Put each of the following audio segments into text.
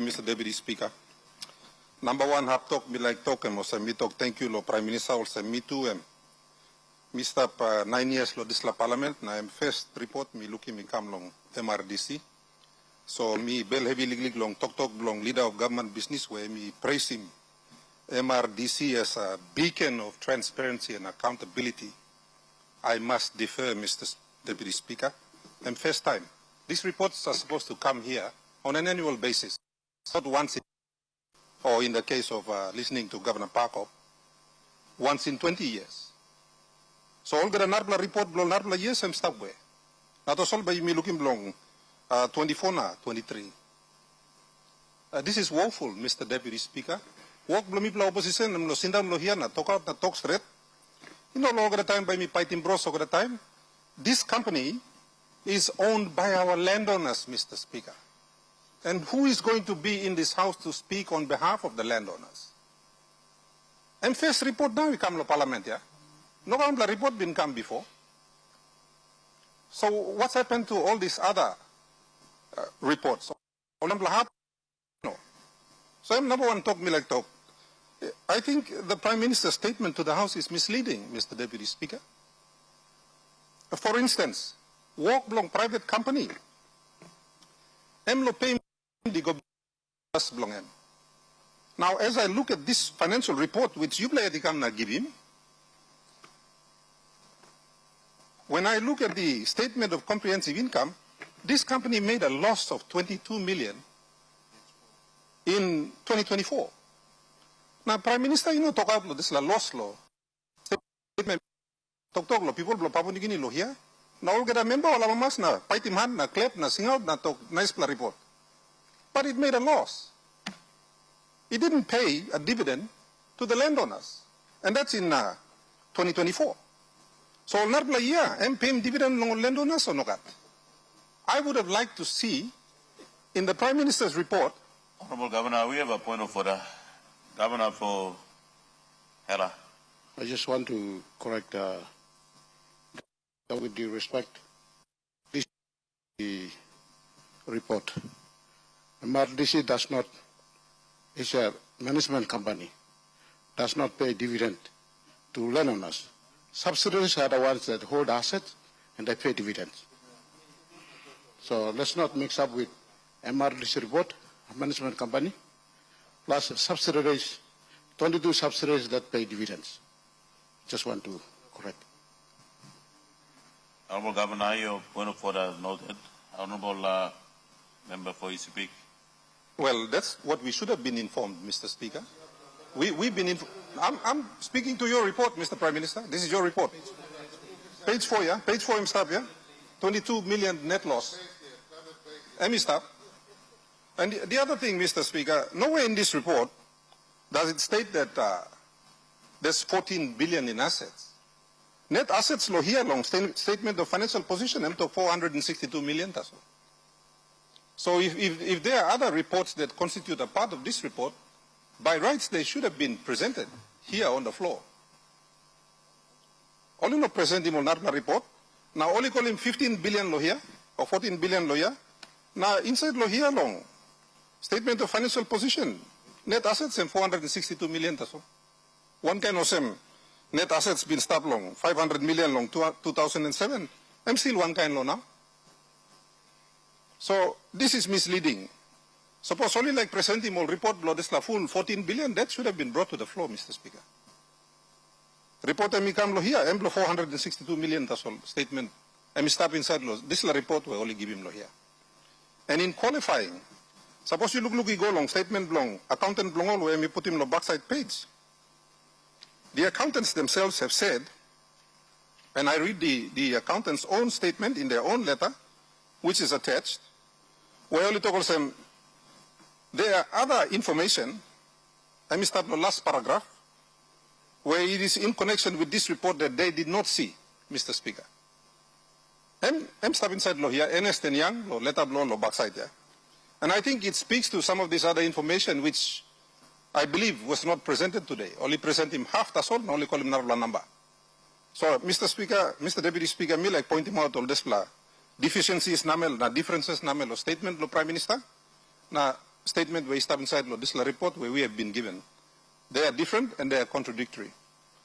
Mr. Deputy Speaker. Number one, hap talk me like talk mo sa mi talk. Thank you lo Prime Minister also me too Mr. 9 years lo disla Parliament na first report mi luki mi kam long MRDC. So mi bel heavy lig long talk long leader of government business where mi praise him MRDC as a beacon of transparency and accountability. I must defer, Mr. Deputy Speaker. And first time, these reports are supposed to come here on an annual basis, not once or in the case of listening to Governor Parkop, once in 20 years. So all the narbla report blow narbla years I'm stuck with. Not all by me looking long 24 na 23. This is woeful, Mr. Deputy Speaker. Walk blomi bla opposition and lo sindam lo here na talk out na talk straight. You know, all the time by me fighting bros all the time. This company is owned by our landowners, Mr. Speaker. And who is going to be in this house to speak on behalf of the landowners? And first report now we come to Parliament, yeah? No report been come before. So what's happened to all these other reports? No. So I'm number one talk me like talk. I think the Prime Minister's statement to the House is misleading, Mr. Deputy Speaker. For instance, walk belong private company. Emlo pay the belong em. Now, as I look at this financial report, which you play na give him, when I look at the statement of comprehensive income, this company made a loss of 22 million in 2024. Now, Prime Minister, you know, talk about this loss law. Statement, talk law, people blow Papua New law here. Now, all get a member of Lamamas na, fight him hand na, clap na, sing out na, talk, nice report. But it made a loss. It didn't pay a dividend to the landowners. And that's in 2024. So, narbla year, paying dividend long landowners or no got. I would have liked to see in the Prime Minister's report. Honorable Governor, we have a point of order. Governor for Hera. I just want to correct, with due respect, this is the report. MRDC does not, it's a management company, does not pay dividend to landowners. Subsidiaries are the ones that hold assets and they pay dividends. So let's not mix up with MRDC report, a management company, plus subsidiaries, 22 subsidiaries that pay dividends. Just want to correct. Honorable Governor, your point of order noted. Honorable Member for ECP. Well, that's what we should have been informed, Mr. Speaker. We've been I'm speaking to your report, Mr. Prime Minister. This is your report. Page 4, yeah? Page 4, stop, yeah? 22 million net loss. Stop. And the other thing, Mr. Speaker, nowhere in this report does it state that there's 14 billion in assets. Net assets lo here long statement of financial position to 462 million. So if there are other reports that constitute a part of this report, by rights they should have been presented here on the floor. Only no present him on that report. Now only call him 15 billion lo here or 14 billion lo here. Now inside lo here long. Statement of financial position, net assets and 462 million. One kind of same net assets been stopped long, 500 million long 2007. I'm still one kind low now. So this is misleading. Suppose only like presenting all report blow this la full 14 billion, that should have been brought to the floor, Mr. Speaker. Report come lo here, emblo 462 million statement. I'm stop inside lo. This la report we only give him lo here. And in qualifying, suppose you look go long, statement long, accountant long all where we put him on the backside page. The accountants themselves have said, and I read the accountant's own statement in their own letter, which is attached, where only talk them, there are other information, I missed up the last paragraph, where it is in connection with this report that they did not see, Mr. Speaker. I'm stop inside law here, Ernest and Young, law, letter law, law backside here. And I think it speaks to some of this other information which I believe was not presented today. Only present him half, that's all, only call him Narla number. So, Mr. Speaker, Mr. Deputy Speaker, me like point him out all this deficiencies namel, na differences namel, or statement, lo Prime Minister, na statement where step inside lo disla report where we have been given. They are different and they are contradictory.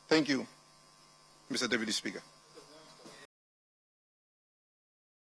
Thank you, Mr. Deputy Speaker.